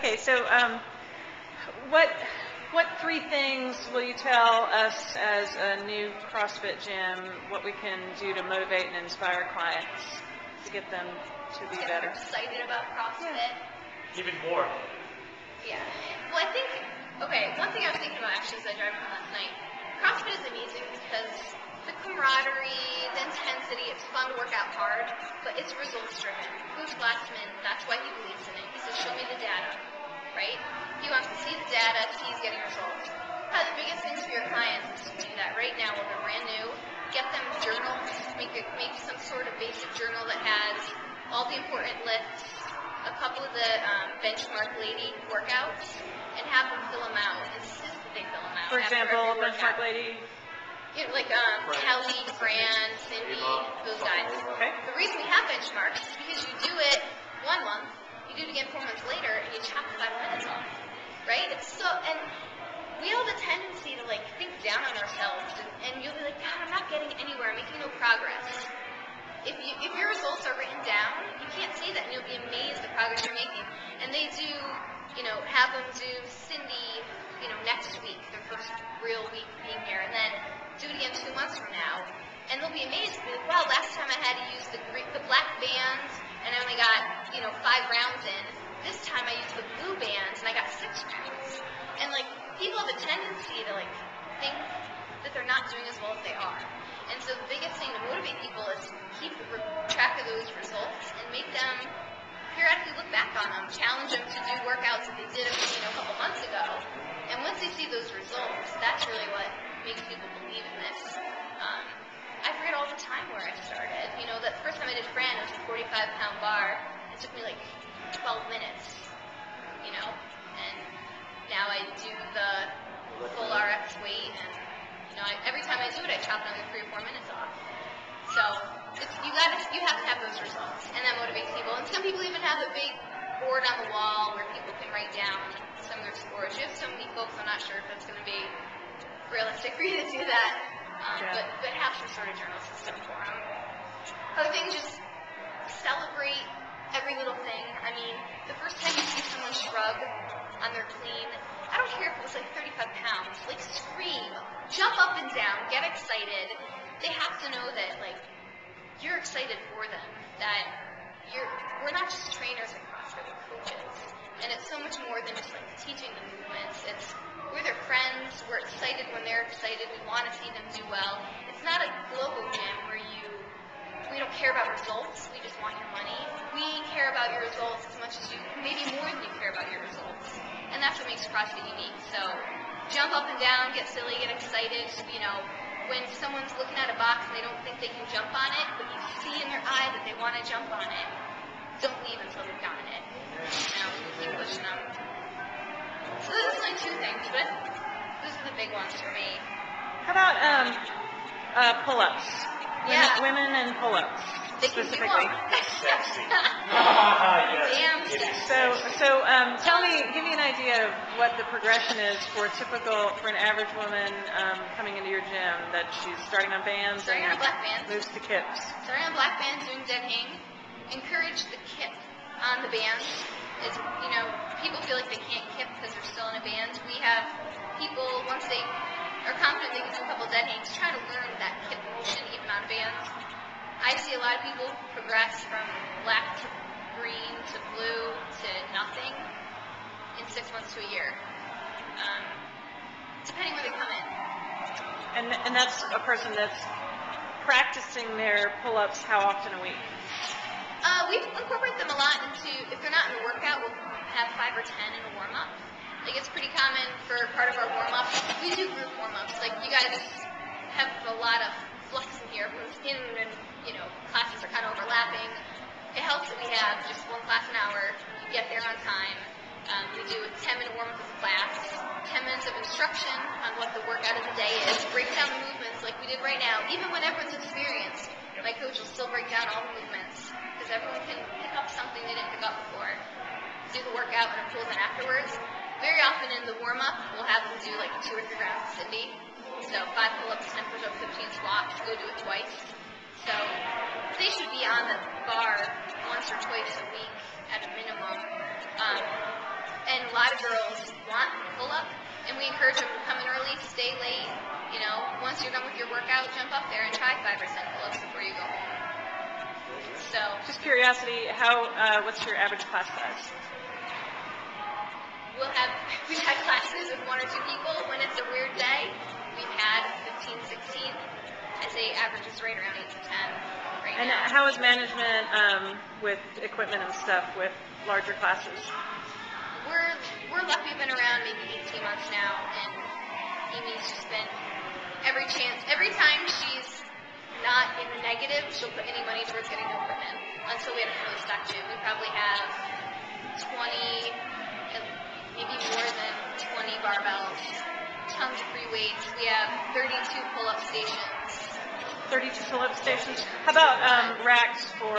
Okay, so what three things will you tell us as a new CrossFit gym, what we can do to motivate and inspire clients to get them to be better? Excited about CrossFit. Yeah. Even more. Yeah. Well, I think, okay, one thing I was thinking about actually as I drove home last night, CrossFit is amazing because the camaraderie, the intensity, it's fun to work out hard, but it's results driven. Coach Glassman, that's why he believes in it. He says, show me the data, right? He wants to see the data, see he's getting results. Probably the biggest things for your clients is to do that right now while they're brand new. Get them journals, make some sort of basic journal that has all the important lifts, a couple of the benchmark lady workouts, and have them fill them out. Insist that they fill them out. For example, benchmark lady? You know, like Kelly, Fran, Cindy, those guys. Okay. The reason we have benchmarks is because you do it 1 month, you do it again 4 months later, and you chop 5 minutes off. Right? It's so, and we have a tendency to like think down on ourselves, and you'll be like, God, I'm not getting anywhere, I'm making no progress. If your results are written down, you can't say that, and you'll be amazed at the progress you're making. And they do, have them do Cindy, next week, their first real week being here, and then do it again 2 months from now, and they'll be amazed. They'll be like, wow, last time I had to use the black bands, and I only got 5 rounds in. This time I used the blue bands, and I got 6 rounds. And like people have a tendency to like think that they're not doing as well as they are. And so the biggest thing to motivate people is keep track of those results and make them periodically look back on them, challenge them to do workouts that they did a couple months ago. And once they see those results, that's really what makes people believe in this. I forget all the time where I started. That first time I did Fran, it was a 45-pound bar. It took me like 12 minutes, and now I do the full RX weight, and every time I do it, I chop another 3 or 4 minutes off. So you have to have those results, and that motivates people. And some people even have a big board on the wall where people can write down some of their scores. You have so many folks, I'm not sure if that's going to be realistic for you to do that, but have some sort of journal system for them. Other things, just celebrate every little thing. I mean, the first time you see someone shrug on their clean, I don't care if it was like 35 pounds, like scream, jump up and down, get excited. They have to know that like you're excited for them, that we're not just trainers at CrossFit, we're coaches. And it's so much more than just like teaching the movements. We're their friends, we're excited when they're excited, we want to see them do well. It's not a global gym where we don't care about results, we just want your money. We care about your results as much as maybe more than you care about your results. And that's what makes CrossFit unique. So jump up and down, get silly, get excited. When someone's looking at a box and they don't think they can jump on it, but you see in their eye that they want to jump on it, don't leave until they've gotten it. Keep pushing them. So those are only 2 things, but those are the big ones for me. How about pull-ups? Yeah. Women and pull-ups, specifically. Sexy. Damn Yes. So give me an idea of what the progression is for an average woman coming into your gym, that she's starting on bands Starting on black bands. moves to kips. Starting on black bands, doing dead hang. Encourage the kip on the bands. People feel like they can't kip because they're still in a band. We have people, once they are confident they can do a couple dead hangs, try to learn that kip motion even on bands. I see a lot of people progress from black to green to blue to nothing in 6 months to a year, depending where they come in. And that's a person that's practicing their pull-ups how often a week? We incorporate them a lot into, if they're not in a workout, we'll have 5 or 10 in a warm-up. Like, it's pretty common for part of our warm-up. We do group warm-ups. Like, you guys have a lot of flux in here from skin and, classes are kind of overlapping. It helps that we have just 1 class an hour. You get there on time. We do a 10-minute warm-up as a class, 10 minutes of instruction on what the workout of the day is, break down the movements like we did right now. Even when everyone's experienced, my coach will still break down all the movements because everyone can pick up something they didn't pick up before. Do the workout and pulls in afterwards. Very often in the warm-up, we'll have them do like 2 or 3 rounds of Cindy. So 5 pull-ups, 10 push-ups, 15 squats, go do it twice. So they should be on the bar once or twice a week at a minimum. And of girls want pull-up, and we encourage them to come in early, stay late. You know, once you're done with your workout, jump up there and try 5 or 10 pull-ups before you go home. So, Just curiosity, what's your average class size? we've had classes with 1 or 2 people. When it's a weird day, we've had 15, 16. I'd say average is right around 8 to 10 right And now. how is management with equipment and stuff with larger classes? We're lucky we've been around maybe 18 months now, and Amy's just been every time she's not in the negative, she'll put any money towards getting new equipment. Until we have a fully stocked gym, we probably have 20, maybe more than 20 barbells, tons of free weights. We have 32 pull-up stations. 32 pull-up stations. How about racks for